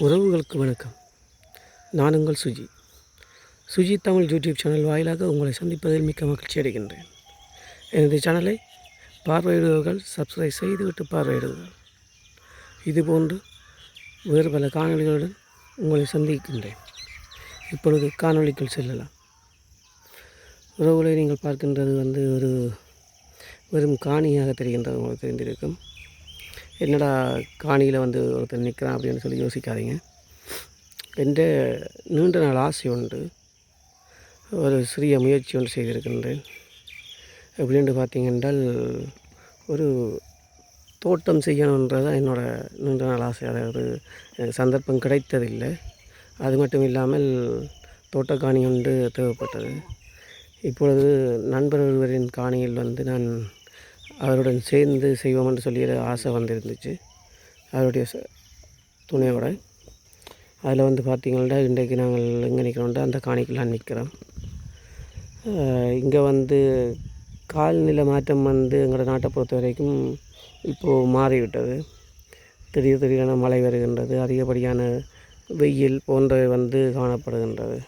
உறவுகளுக்கு வணக்கம். நான் உங்கள் சுஜி தமிழ் யூடியூப் சேனல் வாயிலாக உங்களை சந்திப்பதில் மிக்க மகிழ்ச்சி அடைகின்றேன். எனது சேனலை பார்வையிடுவர்கள் சப்ஸ்கிரைப் செய்துவிட்டு பார்வையிடுவர்கள். இதுபோன்று வேறு பல காணொளிகளுடன் உங்களை சந்திக்கின்றேன். இப்பொழுது காணொளிக்குள் செல்லலாம். உறவுகளை நீங்கள் பார்க்கின்றது ஒரு வெறும் காணியாக தெரிகின்றது. உங்களுக்கு தெரிந்திருக்கும். என்னடா காணியில் ஒருத்தர் நிற்கிறான் அப்படின்னு சொல்லி யோசிக்காதீங்க. என்ற நீண்ட நாள் ஆசை உண்டு. ஒரு சிறிய முயற்சி ஒன்று செய்திருக்கின்றேன். எப்படின்னு பார்த்தீங்கன்றால் ஒரு தோட்டம் செய்யணுன்றதான் என்னோடய நீண்ட நாள் ஆசை. அதாவது எனக்கு சந்தர்ப்பம் கிடைத்ததில்லை. அது மட்டும் இல்லாமல் தோட்டக்காணி ஒன்று தேவைப்பட்டது. இப்பொழுது நண்பர் ஒருவரின் காணியில் நான் அவருடன் சேர்ந்து செய்வோம் என்று சொல்லி ஆசை வந்திருந்துச்சு. அவருடைய துணையோட அதில் பார்த்திங்கன்னா இன்றைக்கு நாங்கள் எங்கே நிற்கிறோம்னா அந்த காணிக்கெலாம் நிற்கிறோம். இங்கே கால்நிலை மாற்றம் எங்களோட நாட்டை பொறுத்த வரைக்கும் இப்போது மாறிவிட்டது. திடீரென மழை வருகின்றது, அதிகப்படியான வெயில் போன்றவை காணப்படுகின்றது.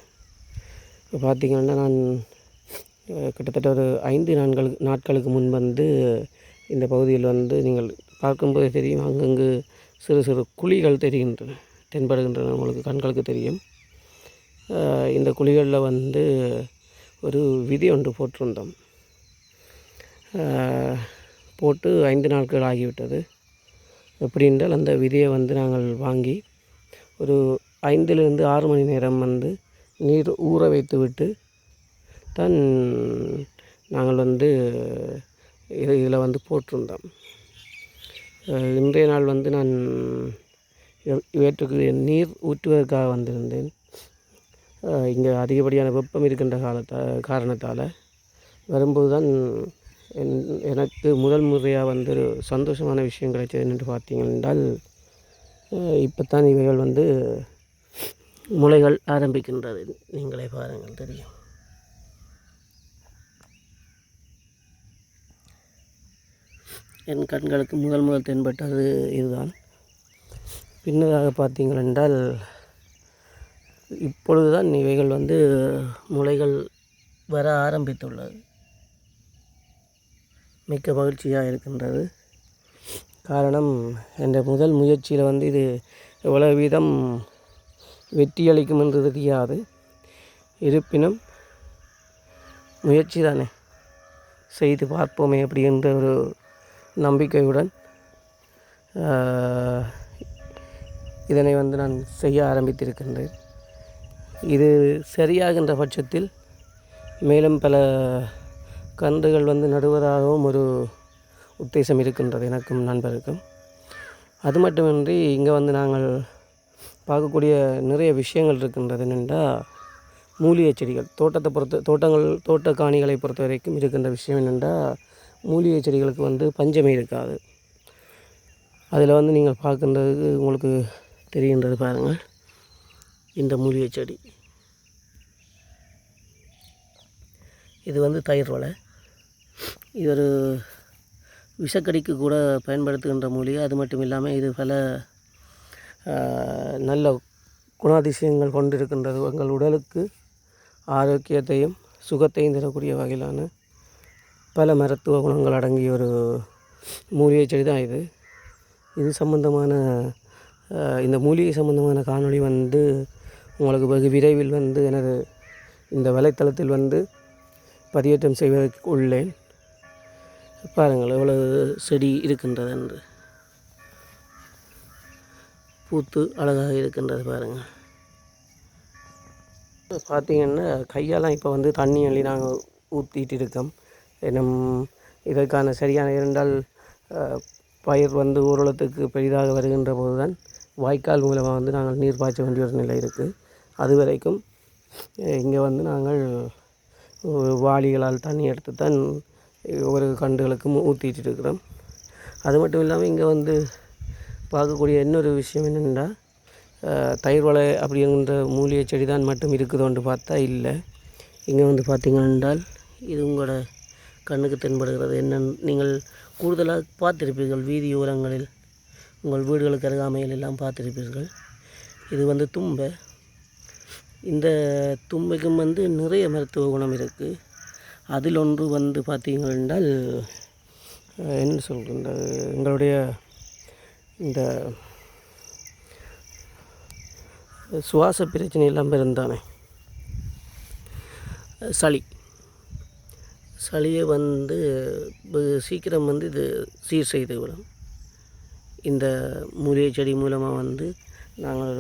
இப்போ பார்த்திங்கன்னா நான் கிட்டத்தட்ட ஒரு 5 நாட்களுக்கு முன் இந்த பகுதியில் நீங்கள் பார்க்கும்போது தெரியும், அங்கங்கு சிறு சிறு குழிகள் தென்படுகின்றன. உங்களுக்கு கண்களுக்கு தெரியும். இந்த குழிகளில் ஒரு விதை ஒன்று போட்டிருந்தோம். போட்டு 5 நாட்கள் ஆகிவிட்டது. எப்படி என்றால் அந்த விதையை நாங்கள் வாங்கி ஒரு 5லிருந்து 6 மணி நேரம் நீர் ஊற வைத்து விட்டு தான் நாங்கள் இதில் போட்டிருந்தோம். இன்றைய நாள் நான் இவற்றுக்கு நீர் ஊற்றுவதற்காக வந்திருந்தேன். இங்கே அதிகப்படியான வெப்பம் இருக்கின்ற காரணத்தால் வரும்போது தான் எனக்கு முதல் முறையாக ஒரு சந்தோஷமான விஷயம் கிடைச்சது என்று பார்த்தீங்கன்றால், இப்போ தான் இவைகள் முளைகள் ஆரம்பிக்கின்றது. நீங்களே பாருங்கள், தெரியும். என் கண்களுக்கு முதல் தென்பட்டது இதுதான். பின்னதாக பார்த்தீங்கள் என்றால் இப்பொழுது தான் இவைகள் முளைகள் வர ஆரம்பித்துள்ளது. மிக்க மகிழ்ச்சியாக இருக்கின்றது. காரணம், என்ற முதல் முயற்சியில் இது எவ்வளவு வீதம் வெற்றியளிக்கும் என்று தெரியாது. இருப்பினும் முயற்சி தானே, செய்து பார்ப்போமே அப்படி என்ற ஒரு நம்பிக்கையுடன் இதனை நான் செய்ய ஆரம்பித்திருக்கின்றேன். இது சரியாகின்ற பட்சத்தில் மேலும் பல கன்றுகள் நடுவதாகவும் ஒரு உத்தேசம் இருக்கின்றது எனக்கும் நண்பருக்கும். அது மட்டுமின்றி இங்கே நாங்கள் பார்க்கக்கூடிய நிறைய விஷயங்கள் இருக்கின்றது. என்னென்றால் மூலிகை செடிகள், தோட்ட காணிகளை பொறுத்த வரைக்கும் இருக்கின்ற விஷயம் என்னென்றால் மூலிகை செடிகளுக்கு பஞ்சமே இருக்காது. அதில் நீங்கள் பார்க்கின்றது உங்களுக்கு தெரிகின்றது. பாருங்கள், இந்த மூலிகை செடி இது தயிர் வலை. இது ஒரு விஷக்கடிக்கு கூட பயன்படுத்துகின்ற மூலிகை. அது மட்டும் இல்லாமல் இது பல நல்ல குணாதிசயங்கள் கொண்டிருக்கின்றது. எங்கள் உடலுக்கு ஆரோக்கியத்தையும் சுகத்தையும் தரக்கூடிய வகையிலான பல மருத்துவ குணங்கள் அடங்கிய ஒரு மூலிகை செடி தான் இது சம்பந்தமான இந்த மூலிகை சம்பந்தமான காணொளி உங்களுக்கு வெகு விரைவில் எனது இந்த வலைத்தளத்தில் பதிவேற்றம் செய்வதற்கு உள்ளேன். பாருங்கள் எவ்வளவு செடி இருக்கின்றது என்று. பூத்து அழகாக இருக்கின்றது. பாருங்கள், பார்த்திங்கன்னா கையாலாம் இப்போ தண்ணி அள்ளி நாங்கள் ஊற்றிட்டு இருக்கோம். இதற்கான சரியான இருந்தால் பயிர் ஓரளவுக்கு பெரிதாக வருகின்ற போது தான் வாய்க்கால் மூலமாக நாங்கள் நீர் பாய்ச்ச வேண்டிய ஒரு நிலை இருக்குது. அது வரைக்கும் இங்கே நாங்கள் வாளிகளால் தண்ணி எடுத்து தான் ஒவ்வொரு கன்றுகளுக்கும் ஊற்றிட்டு இருக்கிறோம். அது மட்டும் இல்லாமல் இங்கே பார்க்கக்கூடிய இன்னொரு விஷயம் என்னென்னா, தயிர் வலை அப்படிங்கிற மூலிகை செடி தான் மட்டும் இருக்குதோன்னு பார்த்தா இல்லை. இங்கே பார்த்தீங்கன்னால் இது உங்களோட கண்ணுக்கு தென்படுகிறது. நீங்கள் கூடுதலாக பார்த்திருப்பீர்கள், வீதி ஓரங்களில் உங்கள் வீடுகளுக்கு அருகாமையில் எல்லாம் பார்த்திருப்பீர்கள். இது வந்து தும்பை. இந்த தும்பைக்கும் வந்து நிறைய மருத்துவ குணம் இருக்குது. அதில் ஒன்று வந்து பார்த்தீங்கள் என்றால் என்ன சொல்கின்றது, எங்களுடைய இந்த சுவாச பிரச்சனை இல்லாமல் இருந்தானே சளியை வந்து சீக்கிரம் வந்து இது சீர் செய்து விடும். இந்த மூலிகை செடி மூலமாக வந்து நாங்கள்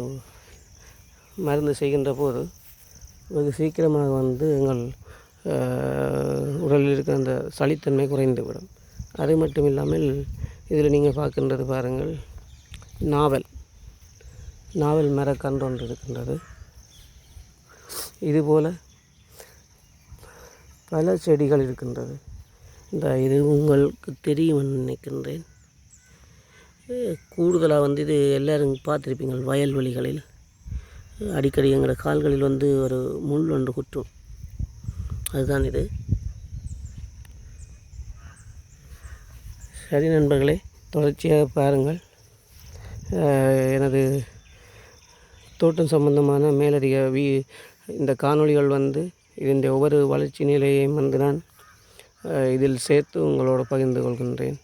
மருந்து செய்கின்ற போது வெகு சீக்கிரமாக வந்து எங்கள் உடலில் இருக்கிற அந்த சளித்தன்மை குறைந்துவிடும். அது மட்டும் இல்லாமல் இதில் நீங்கள் பார்க்கின்றது பாருங்கள், நாவல் மரக்கன்று ஒன்று இருக்கின்றது. இதுபோல் பல செடிகள் இருக்கின்றது. இது உங்களுக்கு தெரியும் நினைக்கின்றேன். கூடுதலாக வந்து இது எல்லோரும் பார்த்துருப்பீங்க, வயல்வெளிகளில் அடிக்கடி எங்களோட கால்களில் வந்து ஒரு முள் ஒன்று குற்றும். அதுதான் இது. சரி நண்பர்களே, தொடர்ச்சியாக பாருங்கள். எனது தோட்டம் சம்பந்தமான மேலதிக இந்த காணொளிகள் வந்து இதன் ஒவ்வொரு வளர்ச்சி நிலையையும் வந்து நான் இதில் சேர்த்து உங்களோடு பகிர்ந்து கொள்கின்றேன்.